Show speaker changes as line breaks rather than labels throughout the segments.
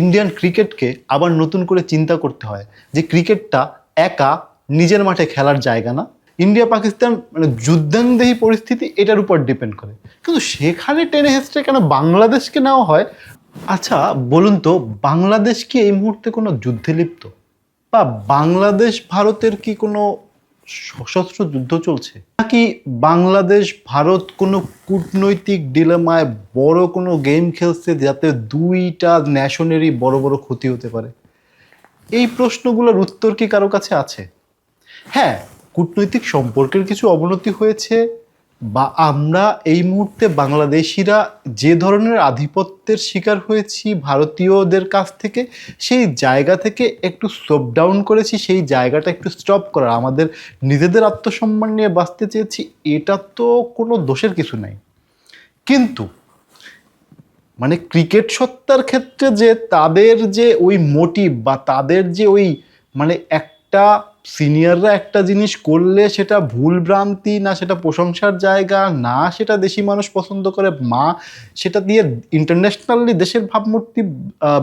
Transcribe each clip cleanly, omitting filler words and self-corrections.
Indian ক্রিকেটকে আবার নতুন করে চিন্তা করতে হয় যে ক্রিকেটটা একা নিজের মাঠে খেলার জায়গা না। ইন্ডিয়া পাকিস্তান যুদ্ধাংদেহী পরিস্থিতি এটার উপর ডিপেন্ড করে, কিন্তু সেখানে টেনে হেঁচড়ে কেন বাংলাদেশকে নেওয়া হয়? আচ্ছা বলুন তো, বাংলাদেশ কি এই মুহূর্তে কোনো যুদ্ধে লিপ্ত? বা বাংলাদেশ ভারতের কি কোনো সশস্ত্র যুদ্ধ চলছে, নাকি বাংলাদেশ ভারত কোনো কূটনৈতিক ডিলেমায় বড় কোনো গেম খেলছে যাতে দুইটা ন্যাশনেরই বড় বড় ক্ষতি হতে পারে? এই প্রশ্নগুলোর উত্তর কি কারো কাছে আছে? হ্যাঁ, কূটনৈতিক সম্পর্কের কিছু অবনতি হয়েছে, বা আমরা এই মুহূর্তে বাংলাদেশিরা যে ধরনের আধিপত্যের শিকার হয়েছি ভারতীয়দের কাছ থেকে, সেই জায়গা থেকে একটু স্টপ ডাউন করেছি, সেই জায়গাটা একটু স্টপ করার, আমাদের নিজেদের আত্মসম্মান নিয়ে বাঁচতে চেয়েছি। এটা তো কোনো দোষের কিছু নাই, কিন্তু ক্রিকেট সত্তার ক্ষেত্রে যে তাদের যে ওই মোটিভ বা তাদের যে ওই একটা সিনিয়ররা একটা জিনিস করলে সেটা ভুল ভ্রান্তি না, সেটা প্রশংসার জায়গা না, সেটা দেশি মানুষ পছন্দ করে, সেটা দিয়ে ইন্টারন্যাশনালি দেশের ভাবমূর্তি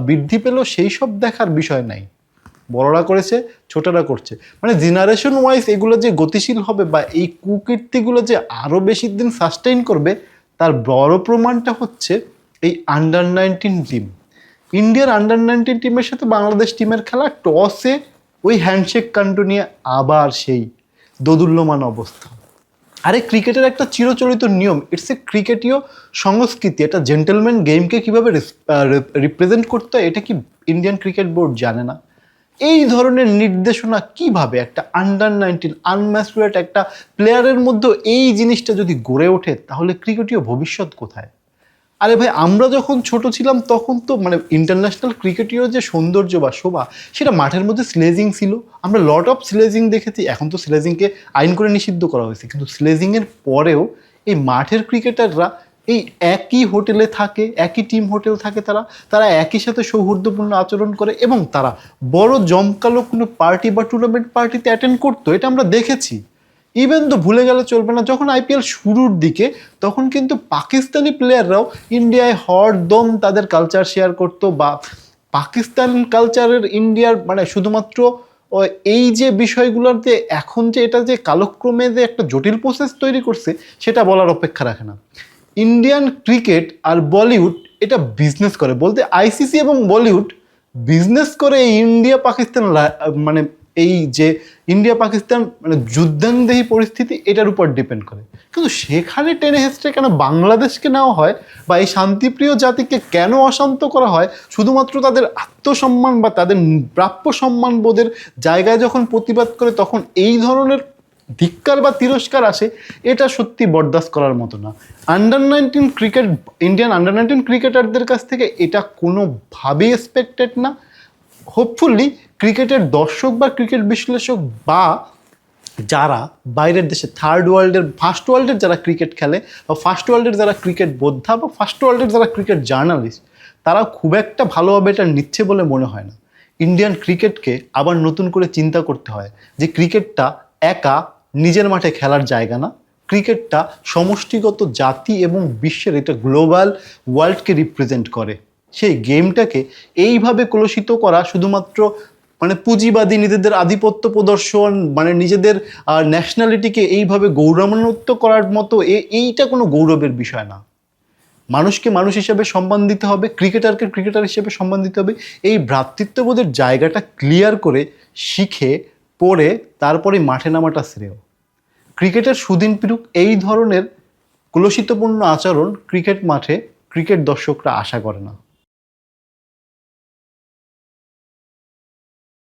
বৃদ্ধি পেল, সেই সব দেখার বিষয় নাই। বড়রা করেছে, ছোটরা করছে, জেনারেশন ওয়াইজ এগুলো যে গতিশীল হবে বা এই কুকীর্তিগুলো যে আরও বেশি দিন সাস্টেইন করবে, তার বড় প্রমাণটা হচ্ছে এই আন্ডার-19 টিম। ইন্ডিয়ার আন্ডার-19 টিমের সাথে বাংলাদেশ টিমের খেলা, টসে ওই হ্যান্ডশেক কাণ্ড নিয়ে আবার সেই দোদুল্যমান অবস্থা। আরে ক্রিকেটের একটা চিরচরিত নিয়ম, ইটস এ ক্রিকেটীয় সংস্কৃতি, একটা জেন্টেলম্যান গেমকে কীভাবে রিপ্রেজেন্ট করতে হয় এটা কি ইন্ডিয়ান ক্রিকেট বোর্ড জানে না? এই ধরনের নির্দেশনা কিভাবে একটা আন্ডার-19 আনম্যাচুরড একটা প্লেয়ারের মধ্যে এই জিনিসটা যদি গড়ে ওঠে, তাহলে ক্রিকেটীয় ভবিষ্যৎ কোথায়? আরে ভাই, আমরা যখন ছোট ছিলাম তখন তো ইন্টারন্যাশনাল ক্রিকেটীয় যে সৌন্দর্য বা শোভা, সেটা মাঠের মধ্যে স্লেজিং ছিল। আমরা লট অফ স্লেজিং দেখেছি। এখন তো স্লেজিংকে আইন করে নিষিদ্ধ করা হয়েছে, কিন্তু স্লেজিংয়ের পরেও এই মাঠের ক্রিকেটাররা এই একই হোটেলে থাকে, একই টিম হোটেল থাকে, তারা একই সাথে সৌহার্দ্যপূর্ণ আচরণ করে, এবং তারা বড় জমকালো কোনো পার্টি বা টুর্নামেন্ট পার্টিতে অ্যাটেন্ড করতো। এটা আমরা দেখেছি। ইভেন তো ভুলে গেলে চলবে না, যখন আইপিএল শুরুর দিকে তখন কিন্তু পাকিস্তানি প্লেয়াররাও ইন্ডিয়ায় হরদম তাদের কালচার শেয়ার করতো, বা পাকিস্তান কালচারের ইন্ডিয়ার শুধুমাত্র এই যে বিষয়গুলোতে এখন যে এটা যে কালক্রমে যে একটা জটিল প্রসেস তৈরি করছে, সেটা বলার অপেক্ষা রাখে না। ইন্ডিয়ান ক্রিকেট আর বলিউড এটা বিজনেস করে, বলতে আইসিসি এবং বলিউড বিজনেস করে এই ইন্ডিয়া পাকিস্তান এই যে ইন্ডিয়া পাকিস্তান যুদ্ধাংদেহী পরিস্থিতি এটার উপর ডিপেন্ড করে, কিন্তু সেখানে টেনে হেঁচড়ে কেন বাংলাদেশকে নেওয়া হয় বা এই শান্তিপ্রিয় জাতিকে কেন অশান্ত করা হয় শুধুমাত্র তাদের আত্মসম্মান বা তাদের প্রাপ্য সম্মান বোধের জায়গায় যখন প্রতিবাদ করে, তখন এই ধরনের ধিক্কার বা তিরস্কার আসে। এটা সত্যি বরদাস্ত করার মতো না। আন্ডার-19 ক্রিকেট, ইন্ডিয়ান আন্ডার-19 ক্রিকেটারদের কাছ থেকে এটা কোনোভাবেই এক্সপেক্টেড না। হোপফুলি ক্রিকেটের দর্শক বা ক্রিকেট বিশ্লেষক বা যারা বাইরের দেশে থার্ড ওয়ার্ল্ডের, ফার্স্ট ওয়ার্ল্ডের যারা ক্রিকেট খেলে বা ফার্স্ট ওয়ার্ল্ডের যারা ক্রিকেট বোদ্ধা বা ফার্স্ট ওয়ার্ল্ডের যারা ক্রিকেট জার্নালিস্ট, তারা খুব একটা ভালোভাবে এটা নিচ্ছে বলে মনে হয় না। ইন্ডিয়ান ক্রিকেটকে আবার নতুন করে চিন্তা করতে হয় যে ক্রিকেটটা একা নিজের মাঠে খেলার জায়গা না। ক্রিকেটটা সমষ্টিগত জাতি এবং বিশ্বের, এটা গ্লোবাল ওয়ার্ল্ডকে রিপ্রেজেন্ট করে। সেই গেমটাকে এইভাবে কলুষিত করা শুধুমাত্র পুঁজিবাদী নিজেদের আধিপত্য প্রদর্শন, নিজেদের ন্যাশনালিটিকে এইভাবে গৌরবান্বিত করার মতো এইটা কোনো গৌরবের বিষয় না। মানুষকে মানুষ হিসেবে সম্মান দিতে হবে, ক্রিকেটারকে ক্রিকেটার হিসেবে সম্মান দিতে হবে। এই ভ্রাতৃত্ববোধের জায়গাটা ক্লিয়ার করে শিখে পড়ে তারপরে মাঠে নামাটা শ্রেয়। ক্রিকেটের সুদিন ফিরুক, এই ধরনের কলুষিতপূর্ণ আচরণ ক্রিকেট মাঠে ক্রিকেট দর্শকরা আশা করে না।